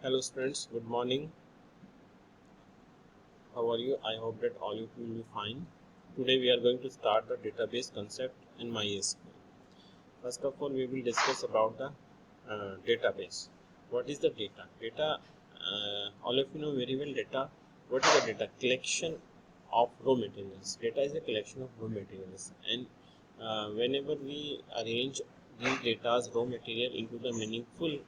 Hello students, good morning. How are you? I hope that all of you will be fine. Today we are going to start the database concept in MySQL. First of all, we will discuss about the database. What is the data? Data, all of you know very well data. What is the data? Collection of raw materials. Data is a collection of raw materials, and whenever we arrange these data's raw material into the meaningful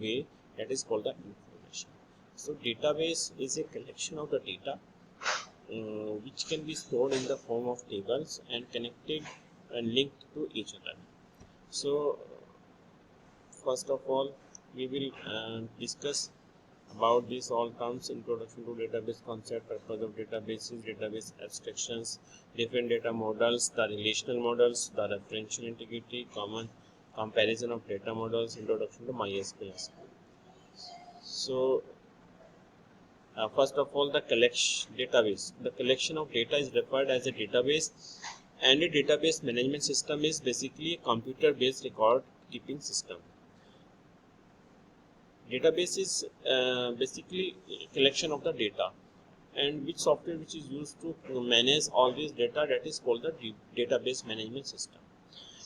way, that is called the information. So database is a collection of the data which can be stored in the form of tables and connected and linked to each other. So first of all, we will discuss about these all terms: introduction to database concept, purpose of databases, database abstractions, different data models, the relational models, the referential integrity, common comparison of data models, introduction to MySQL. So first of all, the collection database. The collection of data is referred as a database, and a database management system is basically a computer-based record keeping system. Database is basically a collection of the data, and which software which is used to manage all this data, that is called the database management system.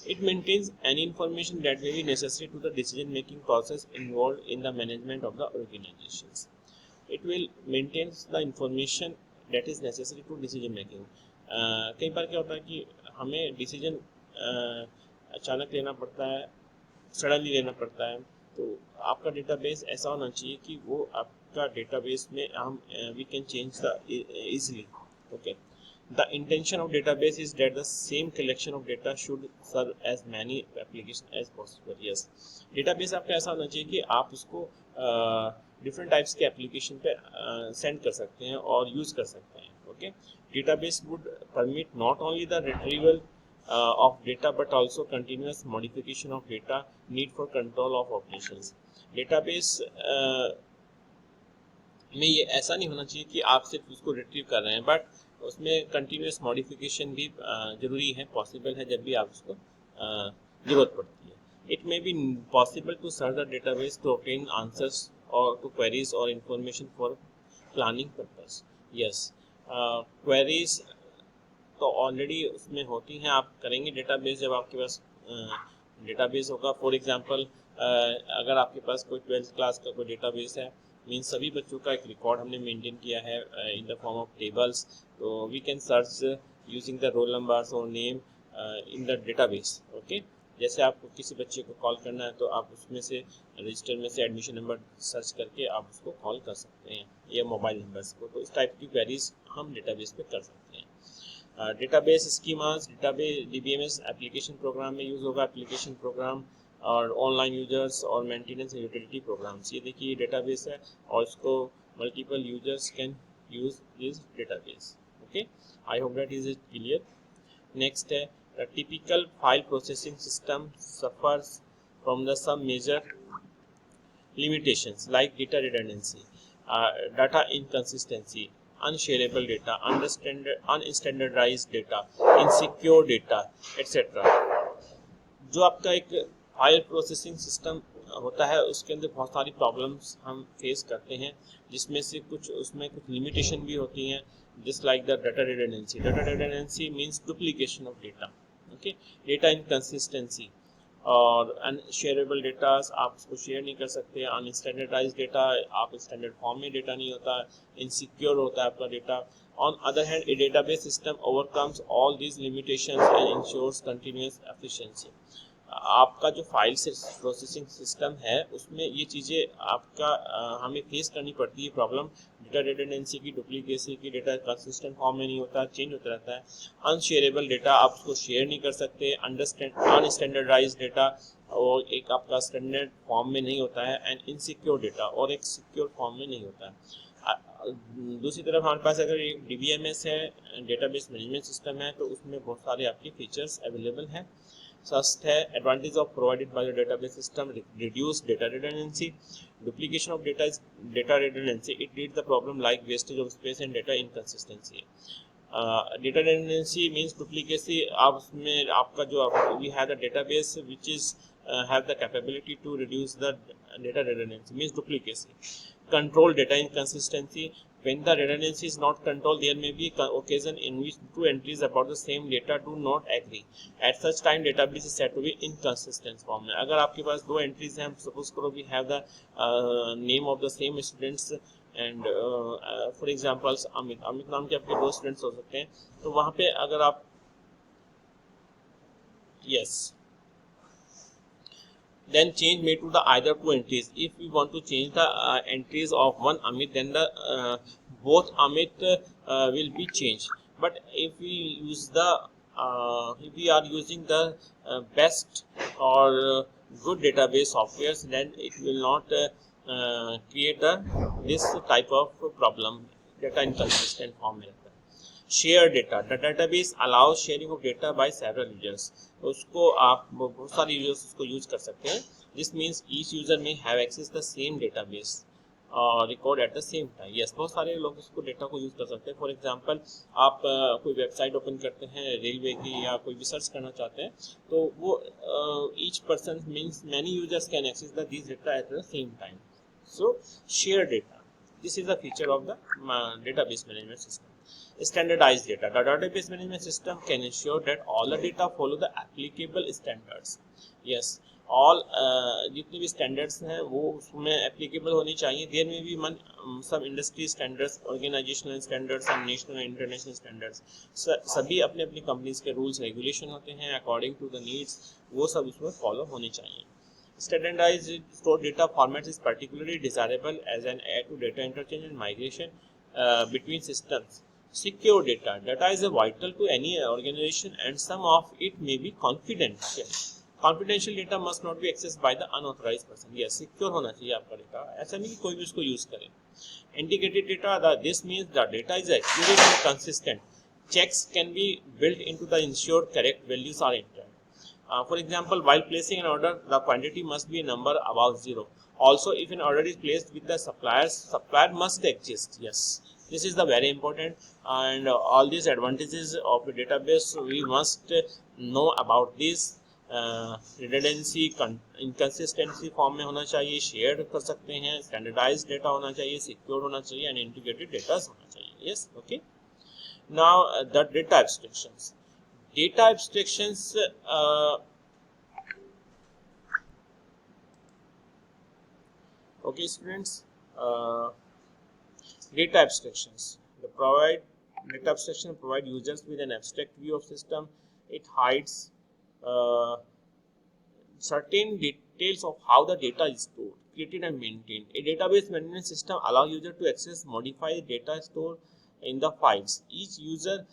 It maintains any information that may be necessary to the decision making process involved in the management of the organizations. It will maintain the information that is necessary to decision making. कई बार क्या होता है कि हमें decision अचानक लेना पड़ता है, सडनली लेना पड़ता है, तो आपका डेटाबेस ऐसा होना चाहिए कि वो आपका डेटाबेस में हम we can change the easily. Okay, the intention of database is that the same collection of data should serve as many applications as possible. Yes, database आपका ऐसा होना चाहिए कि आप उसको डिफरेंट टाइप्स के एप्लीकेशन पे सेंड कर सकते हैं और यूज़ कर सकते हैं. Okay, database would permit not only the retrieval of data but also continuous modification of data, need for control of operations. Database में ये ऐसा नहीं होना चाहिए कि आप सिर्फ उसको रिट्रीव कर रहे हैं, बट उसमें कंटिन्यूस मॉडिफिकेशन भी जरूरी है, पॉसिबल है जब भी आप उसको जरूरत पड़ती है. It may be possible to search the database to obtain answers और टू क्वेरीज और information for planning purpose. Yes, queries तो ऑलरेडी उसमें होती हैं, आप करेंगे डेटाबेस जब आपके पास डेटाबेस होगा. फॉर एग्जांपल, अगर आपके पास कोई 12th क्लास का कोई डेटाबेस है, मीन सभी बच्चों का एक रिकॉर्ड हमने मेंटेन किया है in the form of tables, तो we can search using the roll numbers और name in the database. Okay, जैसे आपको किसी बच्चे को कॉल करना है तो आप उसमें से रजिस्टर में से एडमिशन नंबर सर्च करके आप उसको कॉल कर सकते हैं, या मोबाइल नंबर्स को. तो इस टाइप की क्वेरीज हम डेटाबेस पे कर सकते हैं. Database schemas, database DBMS application program में यूज़ होगा, एप्लीकेशन प्रोग्राम और ऑनलाइन यूजर्स और मेंटेनेंस यूटिलिटी प्रोग्राम्स. ये देखिए डेटाबेस है और इसको multiple users can use this database. Okay, I hope that is clear. Next है the typical file processing system suffers from the some major limitations like data redundancy, data inconsistency, unshareable data, unstandardized data, insecure data, etc. जो आपका एक file processing system होता है उसके अंदर बहुत सारी प्रॉब्लम्स हम फेस करते हैं, जिसमें से कुछ उसमें कुछ लिमिटेशन भी होती हैं, just like the data redundancy. Data redundancy means duplication of data. Okay, data inconsistency और अनशेयरेबल डेटा आप उसको शेयर नहीं कर सकते. अनस्टैंडर्डाइज डेटा, आप स्टैंडर्ड फॉर्म में डेटा नहीं होता, इनसिक्योर होता है आपका data. On other hand, a database system overcomes all these limitations and ensures continuous efficiency. आपका जो फाइल प्रोसेसिंग सिस्टम है उसमें ये चीज़ें आपका हमें फेस करनी पड़ती है प्रॉब्लम. डेटा रिडंडेंसी की, डुप्लीकेसी की, डेटा कंसिस्टेंट फॉर्म में नहीं होता, चेंज होता रहता है. अनशेयरेबल डेटा, आप उसको शेयर नहीं कर सकते. अनस्टैंडर्डाइज डेटा, और एक आपका स्टैंडर्ड फॉर्म में नहीं होता है. एंड इनसिक्योर डेटा, और एक सिक्योर फॉर्म में नहीं होता है. दूसरी तरफ हमारे पास अगर एक डीबीएमएस है, डेटाबेस मैनेजमेंट सिस्टम है, तो उसमें बहुत सारे आपके फीचर्स अवेलेबल हैं. फर्स्ट है advantage of provided by the database system, reduce data redundancy. Duplication of data is data redundancy. It lead the problem like wastage of space and data inconsistency. Data redundancy means duplicacy. आप उसमें आपका जो we have the database which is have the capability to reduce the data redundancy, means duplicacy. Control data inconsistency. When the redundancy is not controlled, there may be occasion in which two entries about the same data do not agree. At such time, database is said to be inconsistent form में. अगर आपके पास दो entries हैं, suppose करो we have the name of the same students and for example Amit नाम के आपके दो students हो सकते हैं, तो वहाँ पे अगर आप yes then change made to the either two entries. If we want to change the entries of one Amit, then the both Amit will be changed. But if we use the if we are using the best or good database softwares, then it will not create this type of problem, data inconsistent form. Share data, the database allows sharing of data by several users. उसको आप बहुत सारे users उसको use कर सकते हैं. This means each user may have access the same database record at the same time. Yes, बहुत सारे लोग उसको डेटा को यूज कर सकते हैं. फॉर एग्जांपल आप कोई वेबसाइट ओपन करते हैं रेलवे की या कोई भी सर्च करना चाहते हैं, तो वो each person means many users can access the this data at the same time. So share data, this is a feature of the database management system. Standardized data, the database management system can ensure that all the data follow the applicable standards. Yes, all जितने भी standards हैं वो उसमें applicable होनी चाहिए. There may be some industry standards, organizational standards and national and international standards. सभी अपने अपनी companies के rules regulation होते हैं according to the needs, वो सब उसमें follow होने चाहिए. Standardized stored data formats is particularly desirable as an aid to data interchange and migration between systems. Secure data. Data is vital to any organization and some of it may be confidential. Confidential data must not be accessed by the unauthorized person. Yes, secure होना चाहिए आपका data. ऐसा नहीं कि कोई भी उसको use करे. Integrated data. This means the data is accurate and consistent. Checks can be built into the ensured correct values are entered. For example, while placing an order, the quantity must be a number above 0. Also, if an order is placed with the supplier must exist. Yes, this is the very important, and all these advantages of a database we must know about this. Redundancy, inconsistency form में होना चाहिए, share कर सकते हैं, standardised data होना चाहिए, secure होना चाहिए, एंड इंटीग्रेटेड डेटा होना चाहिए. Yes, okay. Now the data abstractions. Data abstractions okay students, data abstractions, data abstraction provide users with an abstract view of system. It hides certain details of how the data is stored, created and maintained. A database management system allows user to access, modify data stored in the files. Each user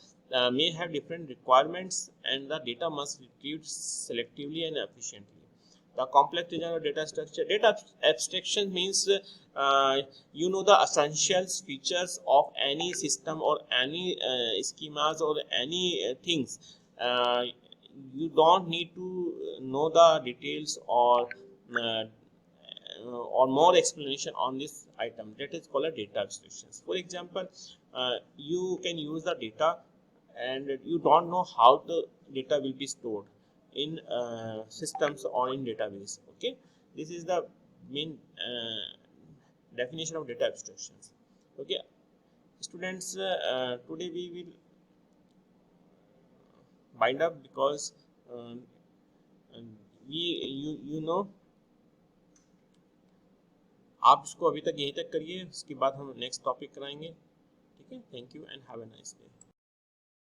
may have different requirements and the data must be retrieved selectively and efficiently. The complex design of data structure. Data abstraction means you know the essentials features of any system or any schemas or any things. You don't need to know the details or more explanation on this item. That is called a data abstractions. For example, you can use the data and you don't know how the data will be stored in systems or in database. Okay, this is the main definition of data abstractions. Okay, students, today we will wind up because you know आप इसको अभी तक यहीं तक करिए, उसके बाद हम नेक्स्ट टॉपिक कराएंगे. ठीक है, thank you and have a nice day.